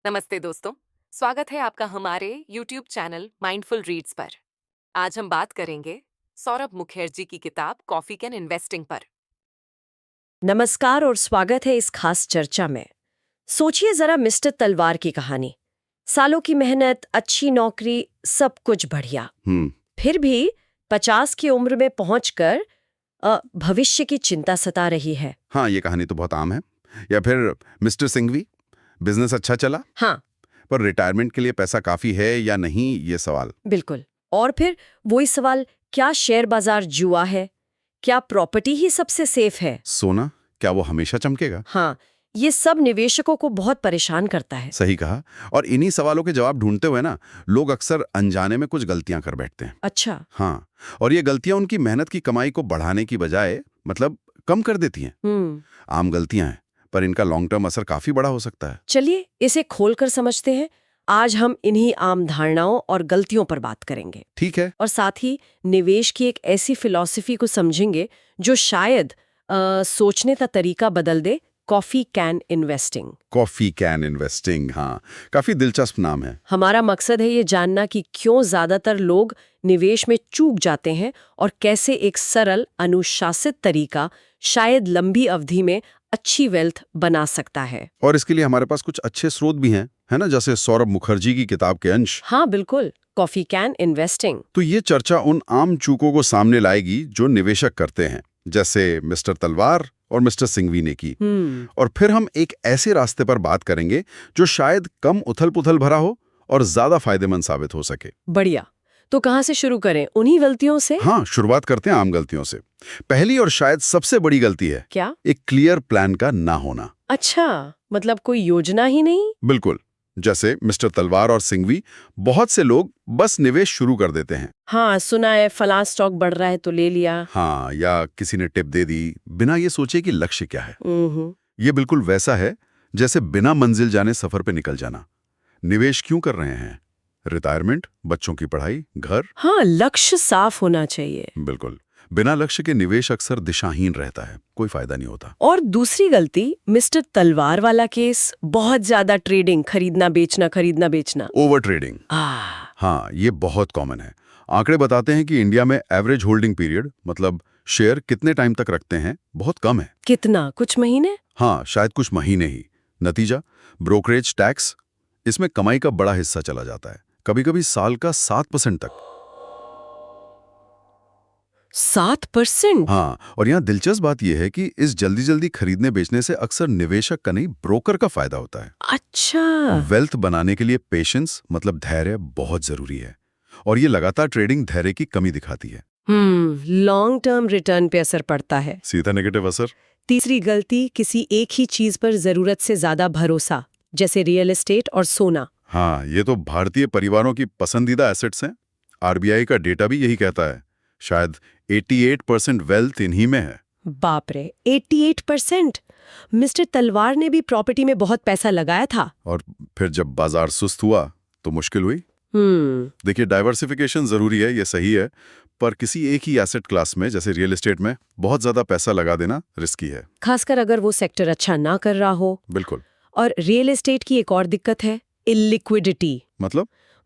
नमस्ते दोस्तों, स्वागत है आपका हमारे YouTube चैनल माइंडफुल रीड्स पर। आज हम बात करेंगे सौरभ मुखर्जी की किताब कॉफी कैन इन्वेस्टिंग पर। नमस्कार और स्वागत है इस खास चर्चा में। सोचिए जरा मिस्टर तलवार की कहानी। सालों की मेहनत, अच्छी नौकरी, सब कुछ बढ़िया। फिर भी 50 की उम्र में पहुंचकर भविष्य की चिंता सता रही है। हाँ, ये कहानी तो बहुत आम है। या फिर मिस्टर सिंघवी, बिजनेस अच्छा चला हाँ, पर रिटायरमेंट के लिए पैसा काफी है या नहीं, ये सवाल। बिल्कुल। और फिर वही सवाल, क्या शेयर बाजार जुआ है? क्या प्रॉपर्टी ही सबसे सेफ है? सोना, क्या वो हमेशा चमकेगा? हाँ, ये सब निवेशकों को बहुत परेशान करता है। सही कहा। और इन्हीं सवालों के जवाब ढूंढते हुए ना, लोग अक्सर अनजाने में कुछ गलतियां कर बैठते हैं। अच्छा। हाँ, और ये गलतियां उनकी मेहनत की कमाई को बढ़ाने की बजाय मतलब कम कर देती हैं। आम गलतियां हैं, पर इनका लॉन्ग टर्म असर काफी बड़ा हो सकता है। चलिए इसे खोलकर समझते हैं। आज हम इन्हीं आम धारणाओं और गलतियों पर बात करेंगे ठीक है। और साथ ही निवेश की एक ऐसी फिलॉसफी को समझेंगे जो शायद सोचने का तरीका बदल दे। Coffee can investing. Coffee can investing, हाँ, काफी दिलचस्प नाम है। हमारा मकसद है ये जानना कि क्यों ज्यादातर लोग निवेश में चूक जाते हैं और कैसे एक सरल अनुशासित तरीका शायद लंबी अवधि में अच्छी वेल्थ बना सकता है। और इसके लिए हमारे पास कुछ अच्छे स्रोत भी हैं, है ना, जैसे सौरभ मुखर्जी की किताब के अंश। हाँ बिल्कुल, कॉफी कैन इन्वेस्टिंग। तो ये चर्चा उन आम चूकों को सामने लाएगी जो निवेशक करते हैं, जैसे मिस्टर तलवार और मिस्टर सिंघवी ने की। और फिर हम एक ऐसे रास्ते पर बात करेंगे जो शायद कम उथल-पुथल भरा हो और ज्यादा फायदेमंद साबित हो सके। बढ़िया। तो कहाँ से शुरू करें? उन्हीं गलतियों से? हाँ, शुरुआत करते हैं आम गलतियों से। पहली और शायद सबसे बड़ी गलती है क्या? एक क्लियर प्लान का ना होना। अच्छा, मतलब कोई योजना ही नहीं? बिल्कुल। जैसे मिस्टर तलवार और सिंघवी, बहुत से लोग बस निवेश शुरू कर देते हैं। हाँ, सुना है फलां स्टॉक बढ़ रहा है तो ले लिया। हाँ, या किसी ने टिप दे दी, बिना ये सोचे कि लक्ष्य क्या है। हम्म। ये बिल्कुल वैसा है जैसे बिना मंजिल जाने सफर पे निकल जाना। निवेश क्यों कर रहे हैं? रिटायरमेंट, बच्चों की पढ़ाई, घर। हाँ, लक्ष्य साफ होना चाहिए। बिल्कुल। बिना लक्ष्य के निवेश अक्सर दिशाहीन रहता है, कोई फायदा नहीं होता। और दूसरी गलती, मिस्टर तलवार वाला केस, बहुत ज्यादा ट्रेडिंग, खरीदना बेचना। Over trading. हाँ, ये बहुत कॉमन है। आंकड़े बताते हैं कि इंडिया में एवरेज होल्डिंग पीरियड, मतलब शेयर कितने टाइम तक रखते हैं, बहुत कम है। कितना? कुछ महीने? हाँ, शायद कुछ महीने ही। नतीजा, ब्रोकरेज टैक्स, इसमें कमाई का बड़ा हिस्सा चला जाता है, कभी कभी साल का 7% तक। 7%? हाँ, और यहाँ दिलचस्प बात यह है कि इस जल्दी जल्दी खरीदने बेचने से अक्सर निवेशक का नहीं, ब्रोकर का फायदा होता है। अच्छा। वेल्थ बनाने के लिए पेशेंस, मतलब धैर्य, बहुत जरूरी है। और ये लगातार ट्रेडिंग धैर्य की कमी दिखाती है। लॉन्ग टर्म रिटर्न पे असर पड़ता है। सीधा नेगेटिव असर। तीसरी गलती, किसी एक ही चीज पर जरूरत से ज्यादा भरोसा, जैसे रियल एस्टेट और सोना। हाँ, ये तो भारतीय परिवारों की पसंदीदा एसेट्स हैं। आरबीआई का डेटा भी यही कहता है। शायद 88% वेल्थ इन्हीं में है। बाप रे, 88%! मिस्टर तलवार ने भी प्रॉपर्टी में बहुत पैसा लगाया था। और फिर जब बाजार सुस्त हुआ तो मुश्किल हुई। देखिए, डाइवर्सिफिकेशन जरूरी है, ये सही है, पर किसी एक ही एसेट क्लास में, जैसे रियल एस्टेट में, बहुत ज्यादा पैसा लगा देना रिस्की है। खासकर अगर वो सेक्टर अच्छा ना कर रहा हो। बिल्कुल। और रियल एस्टेट की एक और दिक्कत है, इलिक्विडिटी।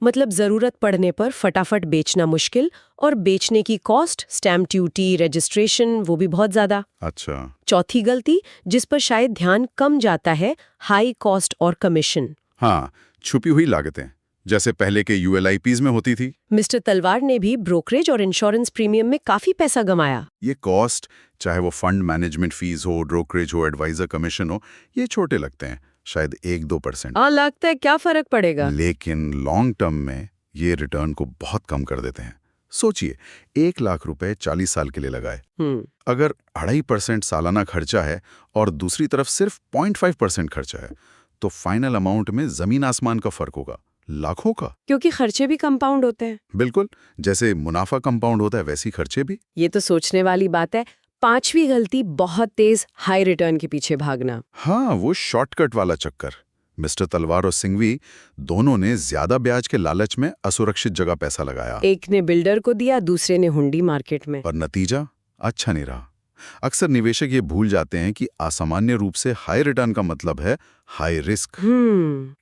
मतलब जरूरत पड़ने पर फटाफट बेचना मुश्किल, और बेचने की कॉस्ट, स्टैम्प ड्यूटी, रजिस्ट्रेशन, वो भी बहुत ज्यादा। अच्छा। चौथी गलती, जिस पर शायद ध्यान कम जाता है, हाई कॉस्ट और कमीशन। हाँ, छुपी हुई लागतें, जैसे पहले के यूएलआईपीज में होती थी। मिस्टर तलवार ने भी ब्रोकरेज और इंश्योरेंस प्रीमियम में काफी पैसा गंवाया। ये कॉस्ट, चाहे वो फंड मैनेजमेंट फीस हो, ब्रोकरेज हो, एडवाइजर कमीशन हो, ये छोटे लगते हैं, शायद 1-2%। हाँ, लगता है क्या फर्क पड़ेगा। लेकिन लॉन्ग टर्म में ये रिटर्न को बहुत कम कर देते हैं। सोचिए, 1 लाख रुपए 40 साल के लिए लगाए, अगर 2.5% सालाना खर्चा है और दूसरी तरफ सिर्फ 0.5% खर्चा है, तो फाइनल अमाउंट में जमीन आसमान का फर्क होगा, लाखों का। क्योंकि खर्चे भी कंपाउंड होते हैं। बिल्कुल, जैसे मुनाफा कंपाउंड होता है, वैसी खर्चे भी। ये तो सोचने वाली बात है। पांचवी गलती, बहुत तेज हाई रिटर्न के पीछे भागना। हाँ, वो शॉर्टकट वाला चक्कर। मिस्टर तलवार और सिंघवी दोनों ने ज्यादा ब्याज के लालच में असुरक्षित जगह पैसा लगाया। एक ने बिल्डर को दिया, दूसरे ने हुंडी मार्केट में। पर नतीजा अच्छा नहीं रहा। अक्सर निवेशक ये भूल जाते हैं कि असामान्य रूप से हाई रिटर्न का मतलब है हाई रिस्क।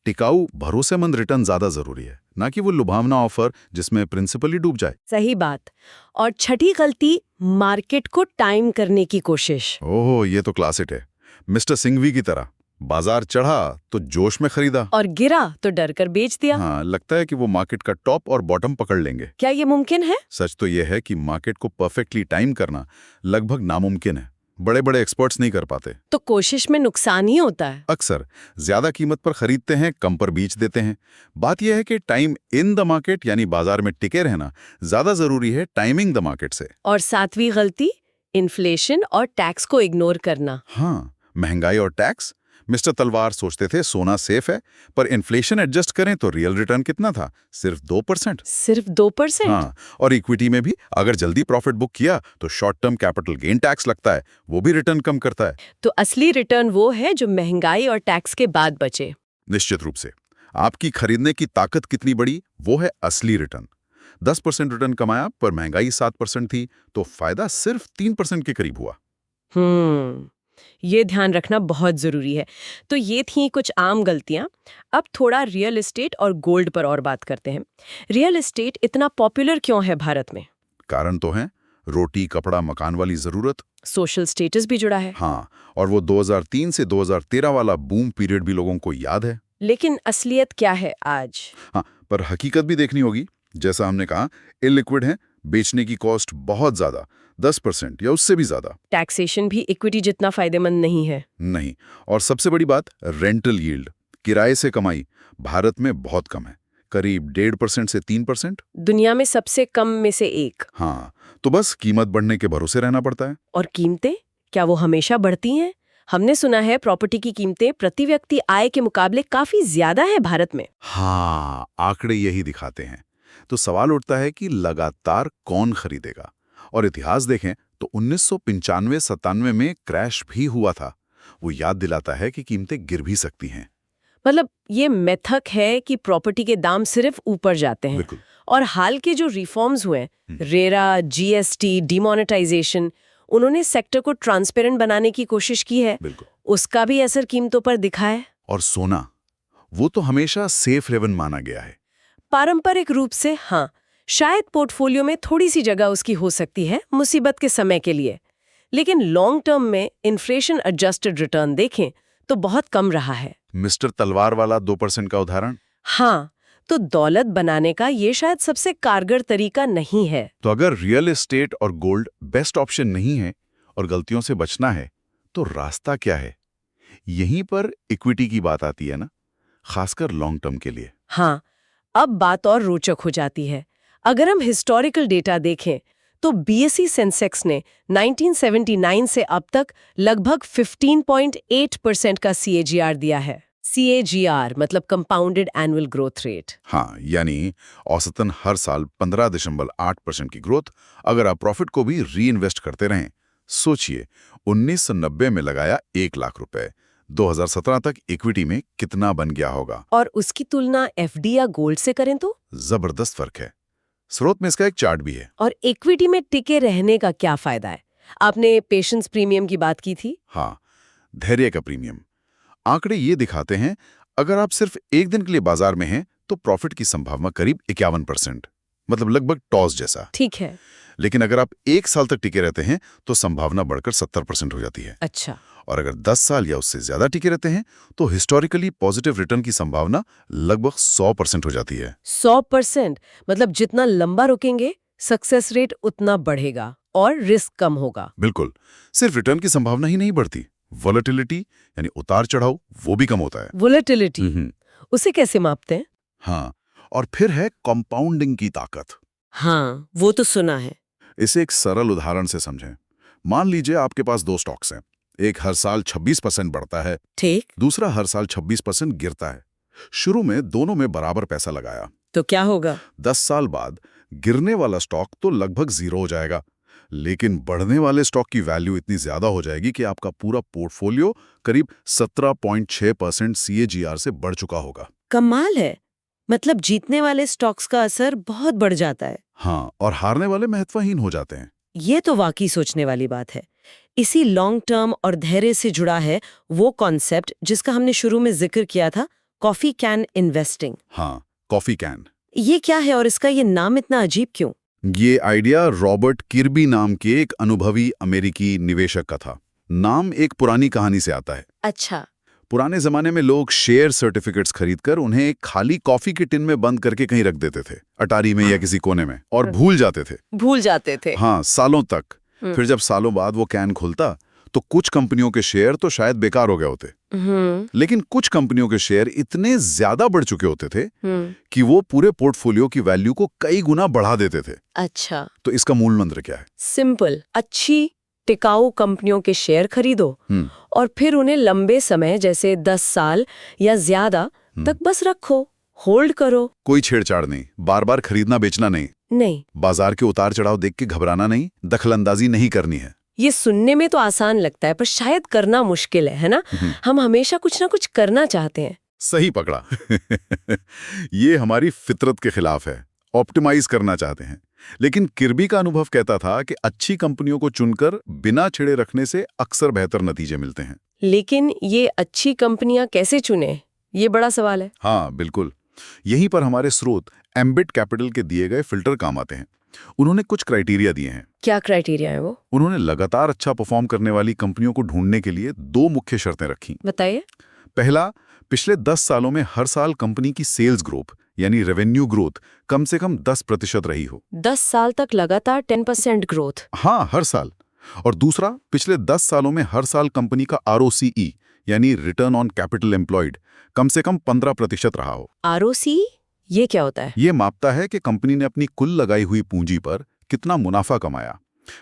टिकाऊ भरोसेमंद रिटर्न ज्यादा जरूरी है, ना कि वो लुभावना ऑफर जिसमें प्रिंसिपल ही डूब जाए। सही बात। और छठी गलती, मार्केट को टाइम करने की कोशिश। ओहो, ये तो क्लासिक है। मिस्टर सिंघवी की तरह बाजार चढ़ा तो जोश में खरीदा और गिरा तो डर कर बेच दिया। हाँ, लगता है कि वो मार्केट का टॉप और बॉटम पकड़ लेंगे। क्या ये मुमकिन है? सच तो ये है कि मार्केट को परफेक्टली टाइम करना लगभग नामुमकिन है। बड़े बड़े एक्सपर्ट्स नहीं कर पाते। तो कोशिश में नुकसान ही होता है। अक्सर ज्यादा कीमत पर खरीदते हैं, कम पर बेच देते हैं। बात यह है कि टाइम इन द मार्केट यानी बाजार में टिके रहना ज्यादा जरूरी है टाइमिंग द मार्केट से। और सातवीं गलती, इन्फ्लेशन और टैक्स को इग्नोर करना। हाँ, महंगाई और टैक्स। मिस्टर तलवार सोचते थे सोना सेफ है, पर इन्फ्लेशन एडजस्ट करें तो रियल रिटर्न कितना था? सिर्फ 2%। सिर्फ 2%? हाँ, और इक्विटी में भी अगर जल्दी प्रॉफिट बुक किया तो short term capital gain tax लगता है, वो भी रिटर्न कम करता है। तो असली रिटर्न वो है जो महंगाई और टैक्स के बाद बचे। निश्चित रूप से आपकी खरीदने की ताकत कितनी बड़ी, वो है असली रिटर्न। 10% रिटर्न कमाया पर महंगाई 7% थी, तो फायदा सिर्फ 3% के करीब हुआ। ये ध्यान रखना बहुत जरूरी है। तो ये थी कुछ आम गलतियां। अब थोड़ा रियल एस्टेट और गोल्ड पर और बात करते हैं। रियल एस्टेट इतना पॉपुलर क्यों है भारत में? कारण तो है रोटी कपड़ा मकान वाली जरूरत। सोशल स्टेटस भी जुड़ा है। हाँ, और वो 2003 से 2013 वाला बूम पीरियड भी लोगों को याद है। लेकिन असलियत क्या है आज? हाँ, पर हकीकत भी देखनी होगी। जैसा हमने कहा, इलिक्विड है, बेचने की कॉस्ट बहुत ज्यादा, 10% या उससे भी ज्यादा। टैक्सेशन भी इक्विटी जितना फायदेमंद नहीं है। नहीं, और सबसे बड़ी बात, रेंटल यील्ड, किराए से कमाई भारत में बहुत कम है, करीब 1.5% से 3%। दुनिया में सबसे कम में से एक। हाँ, तो बस कीमत बढ़ने के भरोसे रहना पड़ता है। और कीमतें क्या वो हमेशा बढ़ती हैं? हमने सुना है प्रॉपर्टी की कीमतें प्रति व्यक्ति आय के मुकाबले काफी ज्यादा है भारत में। हाँ, आंकड़े यही दिखाते हैं। तो सवाल उठता है कि लगातार कौन खरीदेगा? और इतिहास देखें तो 1995-97 में क्रैश भी हुआ था। वो याद दिलाता है कि कीमतें गिर भी सकती हैं। मतलब ये मेथक है कि प्रॉपर्टी के दाम सिर्फ ऊपर जाते हैं। बिल्कुल। और हाल के जो रिफॉर्म्स हुए, रेरा, जीएसटी, डिमोनेटाइजेशन, उन्होंने सेक्टर को ट्रांसपेरेंट बनाने की कोशिश की है। बिल्कुल। उसका भी असर कीमतों पर दिखा है। और सोना, वो तो हमेशा सेफ हेवन माना गया है। पारंपरिक रूप से हाँ, शायद पोर्टफोलियो में थोड़ी सी जगह उसकी हो सकती है मुसीबत के समय के लिए, लेकिन लॉन्ग टर्म में इन्फ्लेशन एडजस्टेड रिटर्न देखें तो बहुत कम रहा है। मिस्टर तलवार वाला 2% का उदाहरण। हाँ, तो दौलत बनाने का ये शायद सबसे कारगर तरीका नहीं है। तो अगर रियल एस्टेट और गोल्ड बेस्ट ऑप्शन नहीं है और गलतियों से बचना है, तो रास्ता क्या है? यहीं पर इक्विटी की बात आती है ना, खासकर लॉन्ग टर्म के लिए। हाँ, अब बात और रोचक हो जाती है। अगर हम हिस्टोरिकल डेटा देखें तो बीएसई सेंसेक्स ने 1979 से अब तक लगभग 15.8% का सीएजीआर दिया है। सीएजीआर मतलब कंपाउंडेड एनुअल ग्रोथ रेट। हाँ, यानी औसतन हर साल 15.8% की ग्रोथ, अगर आप प्रॉफिट को भी री इन्वेस्ट करते रहें। सोचिए, 1990 में लगाया 1 लाख रुपए, 2017 तक इक्विटी में कितना बन गया होगा? और उसकी तुलना एफडी या गोल्ड से करें तो जबरदस्त फर्क है। स्रोत में इसका एक चार्ट भी है। और इक्विटी में टिके रहने का क्या फायदा है? आपने पेशेंस प्रीमियम की बात की थी। हाँ, धैर्य का प्रीमियम। आंकड़े ये दिखाते हैं, अगर आप सिर्फ एक दिन के लिए बाजार में हैं तो प्रॉफिट की संभावना करीब 51%, मतलब लगभग टॉस जैसा। ठीक है। लेकिन अगर आप 1 साल तक टिके रहते हैं तो संभावना बढ़कर 70% हो जाती है। अच्छा। और अगर 10 साल या उससे ज्यादा टिके रहते हैं तो हिस्टोरिकली पॉजिटिव रिटर्न की संभावना लगभग 100% हो जाती है। 100%? मतलब जितना लंबा रुकेंगे सक्सेस रेट उतना बढ़ेगा और रिस्क कम होगा। बिल्कुल। सिर्फ रिटर्न की संभावना ही नहीं बढ़ती, वोलेटिलिटी यानी उतार चढ़ाव वो भी कम होता है। वोलेटिलिटी, उसे कैसे मापते हैं? हाँ, और फिर है कंपाउंडिंग की ताकत। हाँ, वो तो सुना है। इसे एक सरल उदाहरण से समझें। मान लीजिए आपके पास 2 स्टॉक्स हैं। एक हर साल 26% बढ़ता है, ठीक। दूसरा हर साल 26% गिरता है। शुरू में दोनों में बराबर पैसा लगाया, तो क्या होगा? 10 साल बाद गिरने वाला स्टॉक तो लगभग 0 हो जाएगा, लेकिन बढ़ने वाले स्टॉक की वैल्यू इतनी ज्यादा हो जाएगी कि आपका पूरा पोर्टफोलियो करीब 17.6% सीएजीआर से बढ़ चुका होगा। कमाल है। मतलब जीतने वाले स्टॉक्स का असर बहुत बढ़ जाता है। हाँ, और हारने वाले महत्वहीन हो जाते हैं। ये तो वाकई सोचने वाली बात है। इसी लॉन्ग टर्म और धैर्य से जुड़ा है वो कॉन्सेप्ट जिसका हमने शुरू में जिक्र किया था, कॉफी कैन इन्वेस्टिंग। हाँ, कॉफी कैन। ये क्या है और इसका ये नाम इतना अजीब क्यों? ये आइडिया रॉबर्ट किर्बी नाम के एक अनुभवी अमेरिकी निवेशक का था। नाम एक पुरानी कहानी से आता है। अच्छा। पुराने जमाने में लोग शेयर सर्टिफिकेट्स खरीदकर उन्हें एक खाली कॉफी के टिन में बंद करके कहीं रख देते थे, अटारी में या किसी कोने में, और भूल जाते थे। हाँ, सालों तक। फिर जब सालों बाद वो कैन खुलता तो कुछ कंपनियों के शेयर तो शायद बेकार हो गए होते, लेकिन कुछ कंपनियों के शेयर इतने ज्यादा बढ़ चुके होते थे कि वो पूरे पोर्टफोलियो की वैल्यू को कई गुना बढ़ा देते थे। अच्छा। तो इसका मूल मंत्र क्या है? सिंपल, अच्छी टिकाऊ कंपनियों के शेयर खरीदो और फिर उन्हें लंबे समय जैसे 10 साल या ज्यादा तक बस रखो, होल्ड करो। कोई छेड़छाड़ नहीं, बार बार खरीदना बेचना नहीं, बाजार के उतार चढ़ाव देख के घबराना नहीं, दखलंदाजी नहीं करनी है। ये सुनने में तो आसान लगता है पर शायद करना मुश्किल है ना? हम हमेशा कुछ ना कुछ करना चाहते हैं। सही पकड़ा। ये हमारी फितरत के खिलाफ है, ऑप्टिमाइज करना चाहते हैं। लेकिन किर्बी का अनुभव कहता था कि अच्छी कंपनियों को चुनकर बिना छिड़े रखने से अक्सर बेहतर नतीजे मिलते हैं। लेकिन ये अच्छी कंपनियां कैसे चुने, ये बड़ा सवाल है। हाँ बिल्कुल, यहीं पर हमारे स्रोत एम्बिट कैपिटल के दिए गए फिल्टर काम आते हैं। उन्होंने कुछ क्राइटेरिया दिए हैं। क्या क्राइटेरिया है वो? उन्होंने लगातार अच्छा परफॉर्म करने वाली कंपनियों को ढूंढने के लिए 2 मुख्य शर्तें रखी। बताइए। पहला, पिछले 10 सालों में हर साल कंपनी की सेल्स ग्रोथ यानी रेवेन्यू ग्रोथ कम से कम 10% रही हो। 10 साल तक लगातार 10% ग्रोथ? हाँ, हर साल। और दूसरा, पिछले 10 सालों में हर साल कंपनी का ROCE यानी रिटर्न ऑन कैपिटल एम्प्लॉयड कम से कम 15% रहा हो। ROCE ये क्या होता है? ये मापता है कि कंपनी ने अपनी कुल लगाई हुई पूंजी पर कितना मुनाफा कमाया,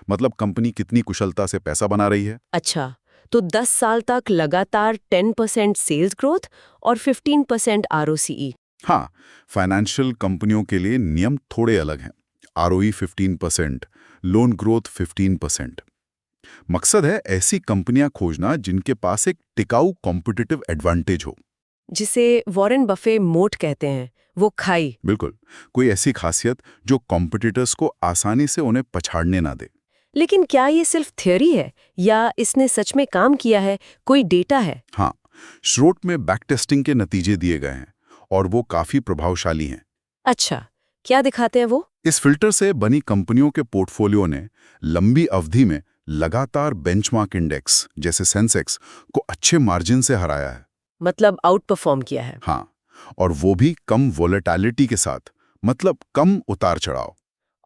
मतलब कंपनी कितनी कुशलता से पैसा बना रही है। अच्छा, तो 10 साल तक लगातार 10% सेल्स ग्रोथ और 15% ROCE। हाँ, फाइनेंशियल कंपनियों के लिए नियम थोड़े अलग हैं। ROE 15%, loan growth 15%। मकसद है ऐसी कंपनियां खोजना जिनके पास एक टिकाऊ कॉम्पिटिटिव एडवांटेज हो, जिसे वॉरेन बफे मोट कहते हैं, वो खाई। बिल्कुल, कोई ऐसी खासियत जो कॉम्पिटिटर्स को आसानी से उन्हें पछाड़ने ना दे। लेकिन क्या ये सिर्फ थ्योरी है या इसने सच में काम किया है? कोई डेटा है? हाँ, श्रोट में बैक टेस्टिंग के नतीजे दिए गए हैं और वो काफी प्रभावशाली हैं। अच्छा, क्या दिखाते हैं वो? इस फिल्टर से बनी कंपनियों के पोर्टफोलियो ने लंबी अवधि में लगातार बेंचमार्क इंडेक्स जैसे सेंसेक्स को अच्छे मार्जिन से हराया है। मतलब आउट परफॉर्म किया है। हाँ, और वो भी कम वोलेटिलिटी के साथ, मतलब कम उतार चढ़ाव।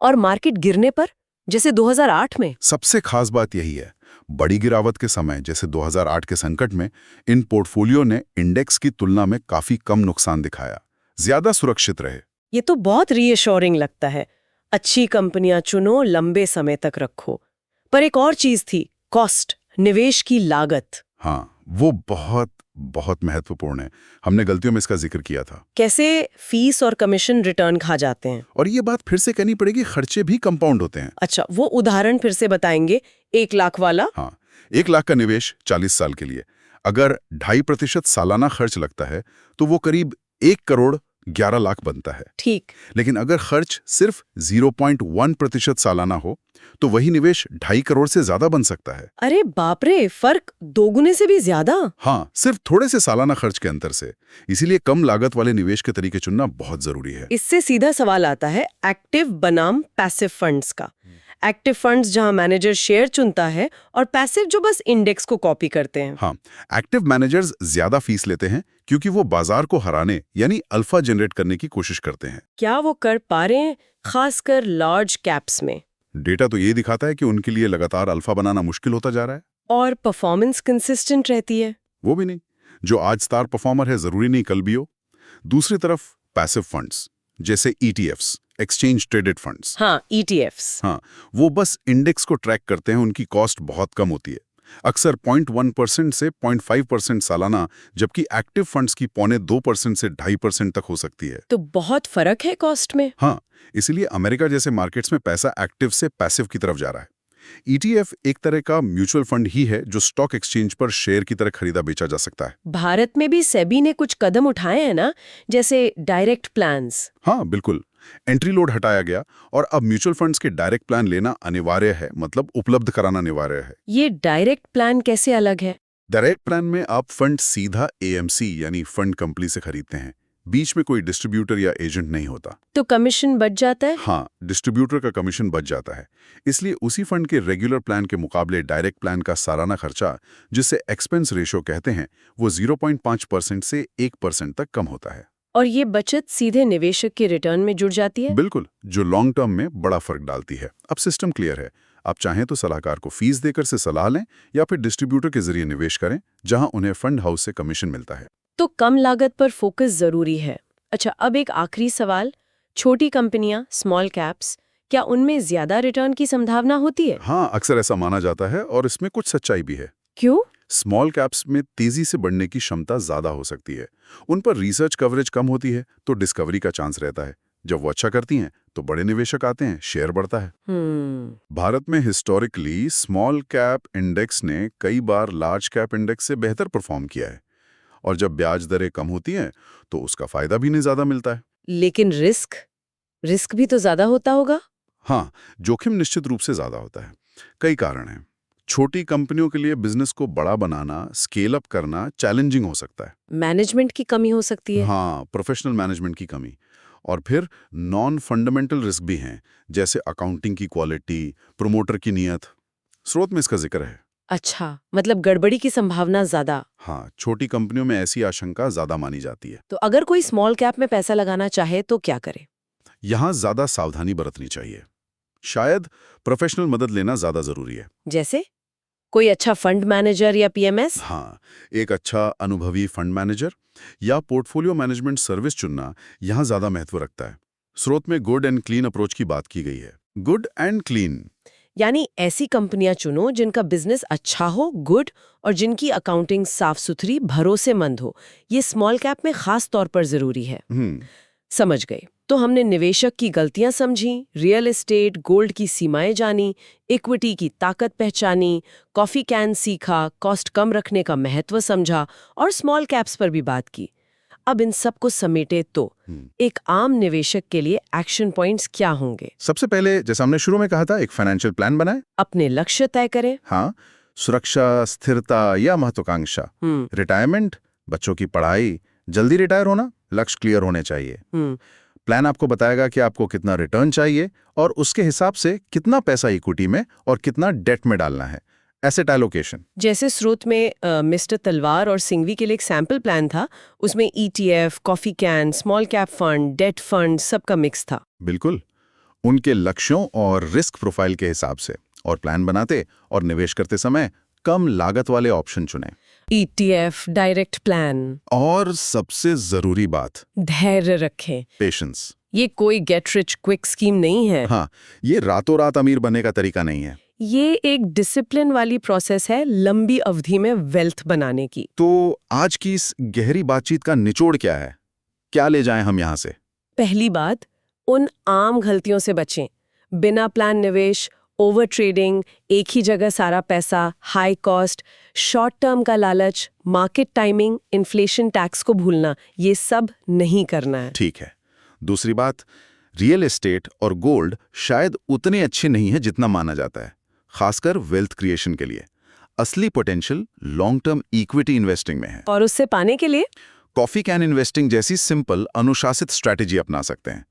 और मार्केट गिरने पर, जैसे 2008 में? सबसे खास बात यही है, बड़ी गिरावट के समय जैसे 2008 के संकट में इन पोर्टफोलियो ने इंडेक्स की तुलना में काफी कम नुकसान दिखाया, ज्यादा सुरक्षित रहे। ये तो बहुत रीअश्योरिंग लगता है। अच्छी कंपनियां चुनो, लंबे समय तक रखो। पर एक और चीज थी, कॉस्ट, निवेश की लागत। हाँ, वो बहुत बहुत महत्वपूर्ण है। हमने गलतियों में इसका जिक्र किया था। कैसे फीस और कमीशन रिटर्न खा जाते हैं। और ये बात फिर से कहनी पड़ेगी, खर्चे भी कंपाउंड होते हैं। अच्छा, वो उदाहरण फिर से बताएंगे? 1 लाख वाला? हाँ, 1 लाख का निवेश 40 साल के लिए, अगर 2.5% सालाना खर्च लगता है तो वो करीब 1 करोड़ 11 लाख बनता है। ठीक। लेकिन अगर खर्च सिर्फ 0.1% सालाना हो तो वही निवेश 2.5 करोड़ से ज्यादा बन सकता है। अरे बाप रे, फर्क 2 गुने से भी ज्यादा। हाँ, सिर्फ थोड़े से सालाना खर्च के अंतर से। इसीलिए कम लागत वाले निवेश के तरीके चुनना बहुत जरूरी है। इससे सीधा सवाल आता है एक्टिव बनाम पैसिव फंड्स का। एक्टिव फंड्स जहां मैनेजर शेयर चुनता है और पैसिव जो बस इंडेक्स को कॉपी करते हैं। हाँ, एक्टिव मैनेजर्स ज्यादा फीस लेते हैं क्योंकि वो बाजार को हराने यानी अल्फा जनरेट करने की कोशिश करते हैं। क्या वो कर पा रहे हैं, खासकर लार्ज कैप्स में? डेटा तो ये दिखाता है कि उनके लिए लगातार अल्फा बनाना मुश्किल होता जा रहा है। और परफॉर्मेंस कंसिस्टेंट रहती है? वो भी नहीं। जो आज स्टार परफॉर्मर है जरूरी नहीं कल भी हो। दूसरी तरफ पैसिव फंड्स जैसे ETFs, एक्सचेंज ट्रेडेड फंड्स। हाँ, ETFs। हाँ, वो बस इंडेक्स को ट्रैक करते हैं, उनकी कॉस्ट बहुत कम होती है, अक्सर 0.1% से 0.5% सालाना, जबकि एक्टिव फंड्स की 0.25% से 2.5% तक हो सकती है। तो बहुत फर्क है कॉस्ट में। हाँ, इसीलिए अमेरिका जैसे मार्केट्स में पैसा एक्टिव से पैसिव की तरफ जा रहा है। ETF एक तरह का म्यूचुअल फंड ही है जो स्टॉक एक्सचेंज पर शेयर की तरह खरीदा बेचा जा सकता है। भारत में भी सेबी ने कुछ कदम उठाए हैं ना, जैसे डायरेक्ट प्लान्स। हाँ बिल्कुल, एंट्री लोड हटाया गया और अब म्यूचुअल फंड्स के डायरेक्ट प्लान लेना अनिवार्य है, मतलब उपलब्ध कराना अनिवार्य है। ये डायरेक्ट प्लान कैसे अलग है? डायरेक्ट प्लान में आप फंड सीधा एएमसी यानी फंड कंपनी से खरीदते हैं, बीच में कोई डिस्ट्रीब्यूटर या एजेंट नहीं होता। तो कमीशन बच जाता है? हाँ, डिस्ट्रीब्यूटर का कमीशन बच जाता है। इसलिए उसी फंड के रेगुलर प्लान के मुकाबले डायरेक्ट प्लान का सालाना खर्चा, जिसे एक्सपेंस रेशो कहते हैं, वो 0.5% से 1% तक कम होता है। और ये बचत सीधे निवेशक के रिटर्न में जुड़ जाती है? बिल्कुल, जो लॉन्ग टर्म में बड़ा फर्क डालती है। अब सिस्टम क्लियर है। आप चाहें तो सलाहकार को फीस देकर से सलाह लें या फिर डिस्ट्रीब्यूटर के जरिए निवेश करें, जहां उन्हें फंड हाउस से कमीशन मिलता है। तो कम लागत पर फोकस जरूरी है। अच्छा, अब एक आखिरी सवाल, छोटी कंपनियां, स्मॉल कैप्स, क्या उनमें ज्यादा रिटर्न की संभावना होती है? हाँ, अक्सर ऐसा माना जाता है और इसमें कुछ सच्चाई भी है। क्यों? स्मॉल कैप्स में तेजी से बढ़ने की क्षमता ज्यादा हो सकती है। उन पर रिसर्च कवरेज कम होती है, तो डिस्कवरी का चांस रहता है। जब वो अच्छा करती हैं, तो बड़े निवेशक आते हैं, शेयर बढ़ता है। भारत में हिस्टोरिकली स्मॉल कैप इंडेक्स ने कई बार लार्ज कैप इंडेक्स से बेहतर परफॉर्म किया है, और जब ब्याज दरें कम होती हैं, तो उसका फायदा भी नहीं ज्यादा मिलता है। लेकिन रिस्क भी तो ज्यादा होता होगा? हाँ, जोखिम निश्चित रूप से ज्यादा होता है। कई कारण हैं। छोटी कंपनियों के लिए बिजनेस को बड़ा बनाना, स्केल अप करना चैलेंजिंग हो सकता है। मैनेजमेंट की कमी हो सकती है। हाँ, प्रोफेशनल मैनेजमेंट की कमी। और फिर नॉन फंडामेंटल रिस्क भी हैं, जैसे अकाउंटिंग की क्वालिटी, प्रोमोटर की नीयत। स्रोत में इसका जिक्र है। अच्छा, मतलब गड़बड़ी की संभावना ज्यादा। हाँ, छोटी कंपनियों में ऐसी आशंका ज्यादा मानी जाती है। तो अगर कोई स्मॉल कैप में पैसा लगाना चाहे तो क्या करे? यहाँ ज्यादा सावधानी बरतनी चाहिए। शायद प्रोफेशनल मदद लेना ज्यादा जरूरी है। जैसे कोई अच्छा फंड मैनेजर या पीएमएस? हाँ, एक अच्छा अनुभवी फंड मैनेजर या पोर्टफोलियो मैनेजमेंट सर्विस चुनना यहाँ ज्यादा महत्व रखता है। स्रोत में गुड एंड क्लीन अप्रोच की बात की गई है। गुड एंड क्लीन यानी ऐसी कंपनियां चुनो जिनका बिजनेस अच्छा हो, गुड, और जिनकी अकाउंटिंग साफ सुथरी, भरोसेमंद हो। ये स्मॉल कैप में खास तौर पर जरूरी है। समझ गए। तो हमने निवेशक की गलतियां समझी, रियल एस्टेट, गोल्ड की सीमाएं जानी, इक्विटी की ताकत पहचानी, कॉफी कैन सीखा, कॉस्ट कम रखने का महत्व समझा, और स्मॉल कैप्स पर भी बात की। अब इन सब को समेटे तो एक आम निवेशक के लिए एक्शन पॉइंट्स क्या होंगे? सबसे पहले, जैसा हमने शुरू में कहा था, एक फाइनेंशियल प्लान बनाएं। अपने लक्ष्य तय करें। हाँ, सुरक्षा, स्थिरता या महत्वाकांक्षा, रिटायरमेंट, बच्चों की पढ़ाई, जल्दी रिटायर होना, लक्ष्य क्लियर होने चाहिए। प्लान आपको बताएगा कि आपको कितना रिटर्न चाहिए और उसके हिसाब से कितना पैसा इक्विटी में और कितना डेट में डालना है। एसेट एलोकेशन, जैसे स्रोत में मिस्टर तलवार और सिंघवी के लिए एक सैंपल प्लान था, उसमें ETF, coffee can, small cap fund, debt fund, सबका मिक्स था। बिल्कुल, उनके लक्ष्यों और रिस्क प्रोफाइल के हिसाब से। और प्लान बनाते और निवेश करते समय कम लागत वाले ऑप्शन चुनें। ETF, direct plan. और सबसे जरूरी बात, धैर्य रखें। पेशेंस। ये कोई गेट रिच क्विक स्कीम नहीं है। हाँ, ये रातों रात अमीर बनने का तरीका नहीं है। ये एक डिसिप्लिन वाली प्रोसेस है, लंबी अवधि में वेल्थ बनाने की। तो आज की इस गहरी बातचीत का निचोड़ क्या है? क्या ले जाएं हम यहाँ से? पहली बात, उन आम गलतियों से बचें। बिना प्लान निवेश, ओवर ट्रेडिंग, एक ही जगह सारा पैसा, हाई कॉस्ट, शॉर्ट टर्म का लालच, मार्केट टाइमिंग, इन्फ्लेशन टैक्स को भूलना, ये सब नहीं करना है। ठीक है। दूसरी बात, रियल एस्टेट और गोल्ड शायद उतने अच्छे नहीं है जितना माना जाता है, खासकर वेल्थ क्रिएशन के लिए। असली potential long term equity investing में है। और उससे पाने के लिए कॉफी कैन इन्वेस्टिंग जैसी सिंपल अनुशासित स्ट्रैटेजी अपना सकते हैं।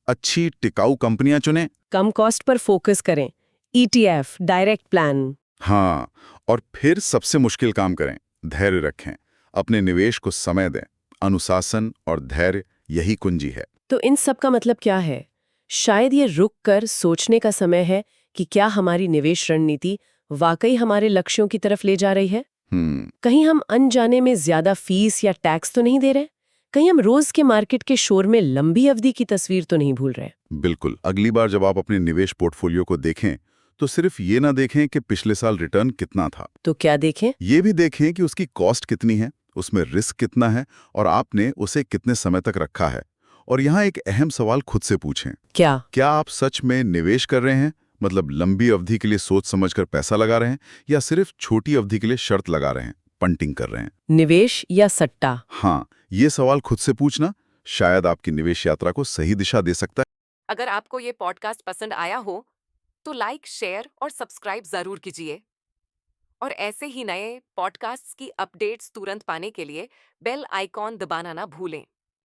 अच्छी टिकाऊ कंपनियां चुनें, कम कॉस्ट पर फोकस करें, ETF, डायरेक्ट प्लान। हाँ, और फिर सबसे मुश्किल काम करें, धैर्य रखें, अपने निवेश को समय दें। अनुशासन और धैर्य, यही कुंजी है। तो इन सब का मतलब क्या है? शायद ये रुक कर सोचने का समय है कि क्या हमारी निवेश रणनीति वाकई हमारे लक्ष्यों की तरफ ले जा रही है। कहीं हम अनजाने में ज्यादा फीस या टैक्स तो नहीं दे रहे? कहीं हम रोज के मार्केट के शोर में लंबी अवधि की तस्वीर तो नहीं भूल रहे? बिल्कुल। अगली बार जब आप अपने निवेश पोर्टफोलियो को देखें, तो सिर्फ ये ना देखें कि पिछले साल रिटर्न कितना था। तो क्या देखें? ये भी देखें कि उसकी कॉस्ट कितनी है, उसमें रिस्क कितना है और आपने उसे कितने समय तक रखा है। और यहाँ एक अहम सवाल खुद से पूछें, क्या आप सच में निवेश कर रहे हैं, मतलब लंबी अवधि के लिए सोच समझकर पैसा लगा रहे हैं, या सिर्फ छोटी अवधि के लिए शर्त लगा रहे हैं, पंटिंग कर रहे हैं? निवेश या सट्टा? हाँ, ये सवाल खुद से पूछना शायद आपकी निवेश यात्रा को सही दिशा दे सकता है। अगर आपको ये पॉडकास्ट पसंद आया हो तो लाइक, शेयर और सब्सक्राइब जरूर कीजिए। और ऐसे ही नए पॉडकास्ट्स की अपडेट्स तुरंत पाने के लिए बेल आइकॉन दबाना ना भूलें।